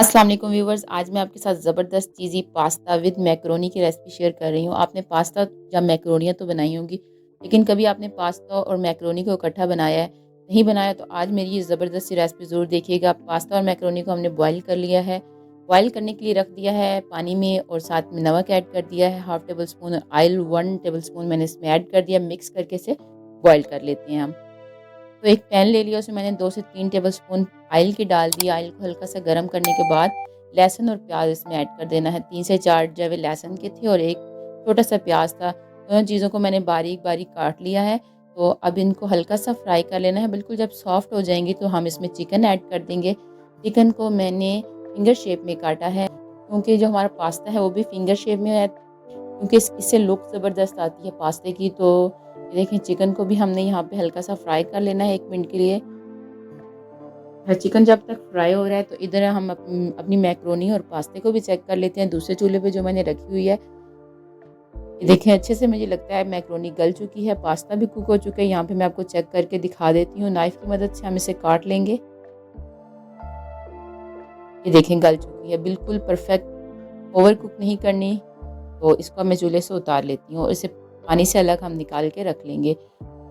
अस्सलाम वालेकुम व्यूवर्स। आज मैं आपके साथ ज़बरदस्त चीज़ी पास्ता विद मैकरोनी की रेसिपी शेयर कर रही हूँ। आपने पास्ता या मैकरोनियाँ तो बनाई होंगी, लेकिन कभी आपने पास्ता और मैकरोनी को इकट्ठा बनाया है? नहीं बनाया तो आज मेरी ये ज़बरदस्त सी रेसिपी ज़रूर देखिएगा। पास्ता और मैकरोनी को हमने बॉयल कर लिया है। बॉयल करने के लिए रख दिया है पानी में और साथ में नमक ऐड कर दिया है, half table spoon oil 1 table spoon मैंने इसमें ऐड कर दिया। मिक्स करके इसे बॉयल कर लेते हैं हम। तो एक पैन ले लिया, उसमें मैंने 2 से 3 टेबलस्पून ऑयल की डाल दिया। ऑयल को हल्का सा गर्म करने के बाद लहसुन और प्याज इसमें ऐड कर देना है। 3 से 4 जवे लहसुन के थे और एक छोटा सा प्याज था। दोनों चीज़ों को मैंने बारीक बारीक काट लिया है। तो अब इनको हल्का सा फ्राई कर लेना है। बिल्कुल जब सॉफ्ट हो जाएंगी तो हम इसमें चिकन ऐड कर देंगे। चिकन को मैंने फिंगर शेप में काटा है, क्योंकि जो हमारा पास्ता है वो भी फिंगर शेप में है, क्योंकि इससे लुक ज़बरदस्त आती है पास्ते की। तो ये देखें, चिकन को भी हमने यहाँ पे हल्का सा फ्राई कर लेना है 1 मिनट के लिए। चिकन जब तक फ्राई हो रहा है तो इधर हम अपनी मैक्रोनी और पास्ते को भी चेक कर लेते हैं दूसरे चूल्हे पे जो मैंने रखी हुई है। ये देखें, अच्छे से मुझे लगता है मैक्रोनी गल चुकी है, पास्ता भी कुक हो चुका है। यहाँ पे मैं आपको चेक करके दिखा देती हूँ, नाइफ की मदद से हम इसे काट लेंगे। ये देखें, गल चुकी है, बिल्कुल परफेक्ट, ओवर कुक नहीं करनी। तो इसको मैं चूल्हे से उतार लेती हूँ और इसे पानी से अलग हम निकाल के रख लेंगे।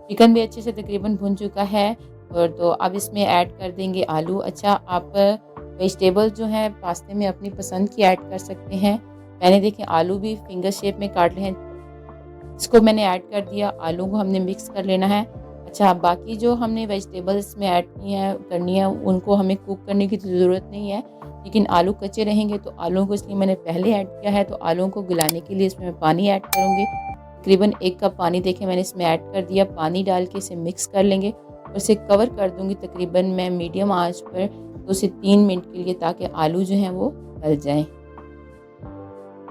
चिकन भी अच्छे से तकरीबन भुन चुका है और तो अब इसमें ऐड कर देंगे आलू। अच्छा, आप वेजिटेबल जो हैं पास्ते में अपनी पसंद की ऐड कर सकते हैं। मैंने देखें आलू भी फिंगर शेप में काट लिए हैं, इसको मैंने ऐड कर दिया। आलू को हमने मिक्स कर लेना है। अच्छा, बाकी जो हमने वेजिटेबल्स में ऐड करनी है उनको हमें कुक करने की तो ज़रूरत नहीं है, लेकिन आलू कच्चे रहेंगे तो आलूओं को इसलिए मैंने पहले ऐड किया है। तो आलूओं को गलाने के लिए इसमें मैं पानी ऐड करूँगी। तकरीबन 1 कप पानी देखें मैंने इसमें ऐड कर दिया। पानी डाल के इसे मिक्स कर लेंगे और इसे कवर कर दूँगी तकरीबन मैं मीडियम आँच पर 2 से 3 मिनट के लिए, ताकि आलू जो हैं वो गल जाएँ।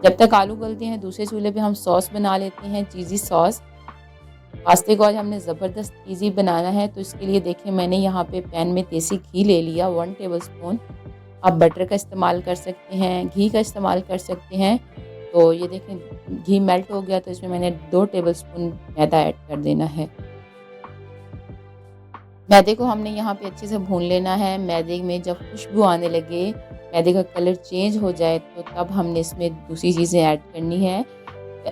जब तक आलू गलते हैं दूसरे चूल्हे पे हम सॉस बना लेते हैं, चीज़ी सॉस। पास्ते को आज हमने ज़बरदस्त चीज़ी बनाना है, तो इसके लिए देखिए मैंने यहाँ पे पैन में देसी घी ले लिया 1 टेबलस्पून। आप बटर का इस्तेमाल कर सकते हैं, घी का इस्तेमाल कर सकते हैं। तो ये देखें, घी मेल्ट हो गया तो इसमें मैंने 2 टेबलस्पून मैदा ऐड कर देना है। मैदे को हमने यहाँ पे अच्छे से भून लेना है। मैदे में जब खुशबू आने लगे, मैदे का कलर चेंज हो जाए, तो तब हमने इसमें दूसरी चीज़ें ऐड करनी है।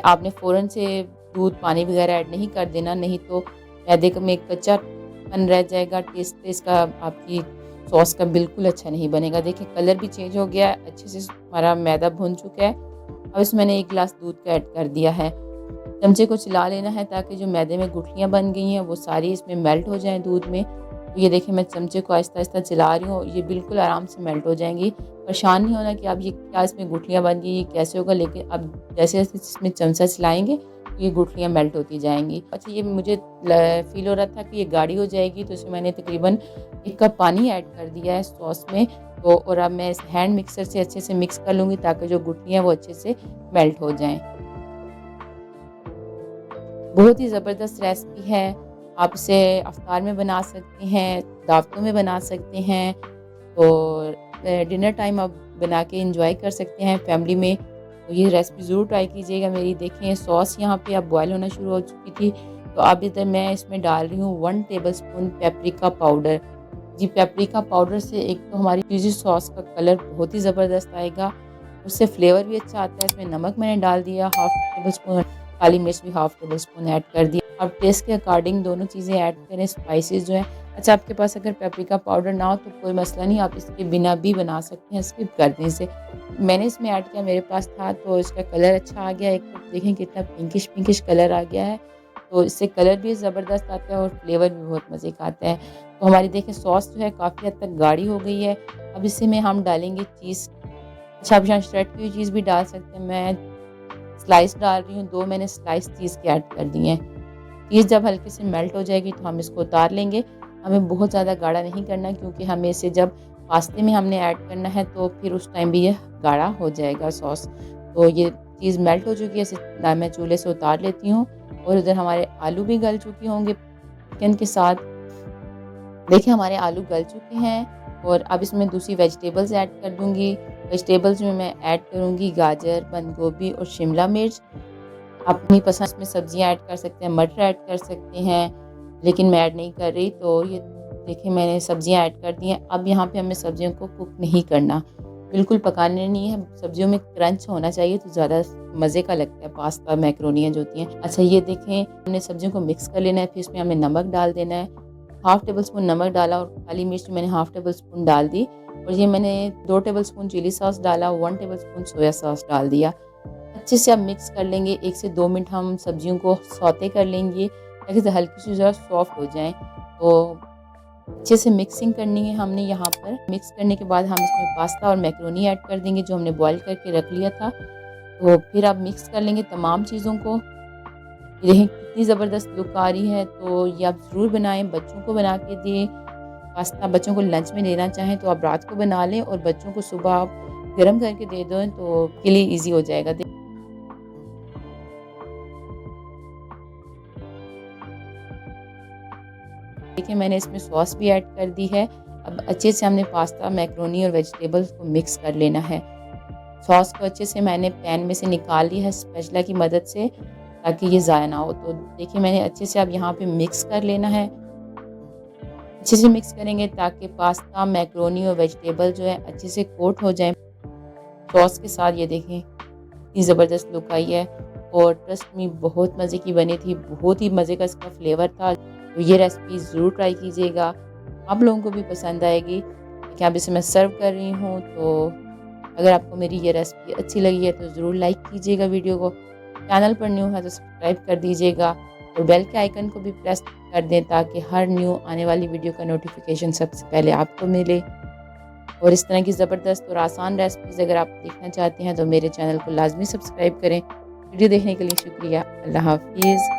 आपने फ़ौरन से दूध, पानी वगैरह ऐड नहीं कर देना, नहीं तो मैदे में कच्चापन रह जाएगा। टेस्ट इसका आपकी सॉस का बिल्कुल अच्छा नहीं बनेगा। देखिए, कलर भी चेंज हो गया, अच्छे से हमारा मैदा भुन चुका है। अब इसमें मैंने 1 गिलास दूध का ऐड कर दिया है। चमचे को चला लेना है ताकि जो मैदे में गुठलियाँ बन गई हैं वो सारी इसमें मेल्ट हो जाएँ दूध में। तो ये देखिए, मैं चमचे को आहिस्ता-आहिस्ता चला रही हूँ, ये बिल्कुल आराम से मेल्ट हो जाएँगी। परेशान नहीं होना कि अब ये क्या इसमें गुठलियाँ बन गई, ये कैसे होगा, लेकिन अब जैसे-जैसे इसमें चमचा चलाएँगे तो ये गुठलियाँ मेल्ट होती जाएँगी। अच्छा, ये मुझे फ़ील हो रहा था कि ये गाढ़ी हो जाएगी, तो इसमें मैंने तकरीबन 1 कप पानी ऐड कर दिया है सॉस में। तो और अब मैं इस हैंड मिक्सर से अच्छे से मिक्स कर लूँगी ताकि जो गुठलियाँ वो अच्छे से मेल्ट हो जाएँ। बहुत ही ज़बरदस्त रेसिपी है। आप इसे इफ्तार में बना सकते हैं, दावतों में बना सकते हैं और डिनर टाइम आप बना के एंजॉय कर सकते हैं फैमिली में। तो ये रेसिपी ज़रूर ट्राई कीजिएगा मेरी। देखें, सॉस यहाँ पे अब बॉयल होना शुरू हो चुकी थी। तो अब इधर मैं इसमें डाल रही हूँ 1 टेबलस्पून पेपरिका पाउडर। जी, पेपरिका पाउडर से एक तो हमारी चीज़ी सॉस का कलर बहुत ही ज़बरदस्त आएगा, उससे फ्लेवर भी अच्छा आता है। इसमें नमक मैंने डाल दिया हाफ़ टेबल स्पून, काली मिर्च भी हाफ़ टेबल स्पून ऐड कर दिया। आप टेस्ट के अकॉर्डिंग दोनों चीज़ें ऐड करें, स्पाइसेस जो हैं। अच्छा, आपके पास अगर पेपरिका पाउडर ना हो तो कोई मसला नहीं, आप इसके बिना भी बना सकते हैं, स्किप कर दें इसे। मैंने इसमें ऐड किया, मेरे पास था तो इसका कलर अच्छा आ गया। एक तो देखें कितना पिंकिश कलर आ गया है, तो इससे कलर भी ज़बरदस्त आता है और फ्लेवर भी बहुत मज़े का आता है। तो हमारी देखें सॉस जो है काफ़ी हद तक गाढ़ी हो गई है। अब इसी में हम डालेंगे चीज़। अच्छा, आप यहाँ श्रेड की हुई चीज़ भी डाल सकते हैं। मैं स्लाइस डाल रही हूँ, 2 मैंने स्लाइस चीज़ के ऐड कर दी हैं। चीज़ जब हल्के से मेल्ट हो जाएगी तो हम इसको उतार लेंगे। हमें बहुत ज़्यादा गाढ़ा नहीं करना, क्योंकि हमें इसे जब पास्ते में हमने ऐड करना है तो फिर उस टाइम भी ये गाढ़ा हो जाएगा सॉस। तो ये चीज़ मेल्ट हो चुकी है, इसे मैं चूल्हे से उतार लेती हूँ और इधर हमारे आलू भी गल चुके होंगे चिकन के साथ। देखिए, हमारे आलू गल चुके हैं और अब इसमें दूसरी वेजिटेबल्स ऐड कर दूँगी। वेजिटेबल्स में मैं ऐड करूँगी गाजर, बंद गोभी और शिमला मिर्च। आप अपनी पसंद में सब्जियाँ ऐड कर सकते हैं, मटर ऐड कर सकते हैं, लेकिन मैं ऐड नहीं कर रही। तो ये देखिए, मैंने सब्जियाँ ऐड कर दी हैं। अब यहाँ पे हमें सब्जियों को कुक नहीं करना। बिल्कुल पकाने नहीं है, सब्जियों में क्रंच होना चाहिए तो ज़्यादा मज़े का लगता है पास्ता, मैकरोनियाँ जो होती हैं। अच्छा ये देखें, हमने सब्जियों को मिक्स कर लेना है, फिर इसमें हमें नमक डाल देना है। हाफ़ टेबल स्पून नमक डाला और काली मिर्च मैंने हाफ़ टेबल स्पून डाल दी और ये मैंने 2 टेबल स्पून चिली सॉस डाला, 1 टेबल स्पून सोया सॉस डाल दिया। अच्छे से आप मिक्स कर लेंगे, 1 से 2 मिनट हम सब्जियों को सौते कर लेंगे ताकि हल्की सी ज़रा सॉफ्ट हो जाएँ। तो अच्छे से मिक्सिंग करनी है हमने यहाँ पर। मिक्स करने के बाद हम इसमें पास्ता और मैकरोनी ऐड कर देंगे जो हमने बॉयल करके रख लिया था। तो फिर आप मिक्स कर लेंगे तमाम चीज़ों को। ये देखें कितनी ज़बरदस्त लुक आ रही है, तो ये आप ज़रूर बनाएँ, बच्चों को बना के दें। पास्ता बच्चों को लंच में देना चाहें तो आप रात को बना लें और बच्चों को सुबह आप गरम करके दे दें तो उनके लिए ईज़ी हो जाएगा। देखिए मैंने इसमें सॉस भी ऐड कर दी है। अब अच्छे से हमने पास्ता, मैकरोनी और वेजिटेबल्स को मिक्स कर लेना है। सॉस को अच्छे से मैंने पैन में से निकाल लिया है स्पैचुला की मदद से ताकि ये ज़ाया ना हो। तो देखिए मैंने अच्छे से अब यहाँ पे मिक्स कर लेना है। अच्छे से मिक्स करेंगे ताकि पास्ता, मैकरोनी और वेजिटेबल जो है अच्छे से कोट हो जाएँ सॉस के साथ। ये देखें कितनी ज़बरदस्त लुक आई है और ट्रस्ट मी बहुत मज़े की बनी थी, बहुत ही मज़े का इसका फ्लेवर था। तो ये रेसिपी ज़रूर ट्राई कीजिएगा, आप लोगों को भी पसंद आएगी। देखिए अब इसे मैं सर्व कर रही हूँ, तो अगर आपको मेरी ये रेसिपी अच्छी लगी है तो ज़रूर लाइक कीजिएगा वीडियो को। चैनल पर न्यू है तो सब्सक्राइब कर दीजिएगा और बेल के आइकन को भी प्रेस कर दें ताकि हर न्यू आने वाली वीडियो का नोटिफिकेशन सबसे पहले आपको मिले। और इस तरह की ज़बरदस्त और आसान रेसिपीज़ अगर आप देखना चाहते हैं तो मेरे चैनल को लाज़मी सब्सक्राइब करें। वीडियो देखने के लिए शुक्रिया। अल्लाह हाफ़िज़।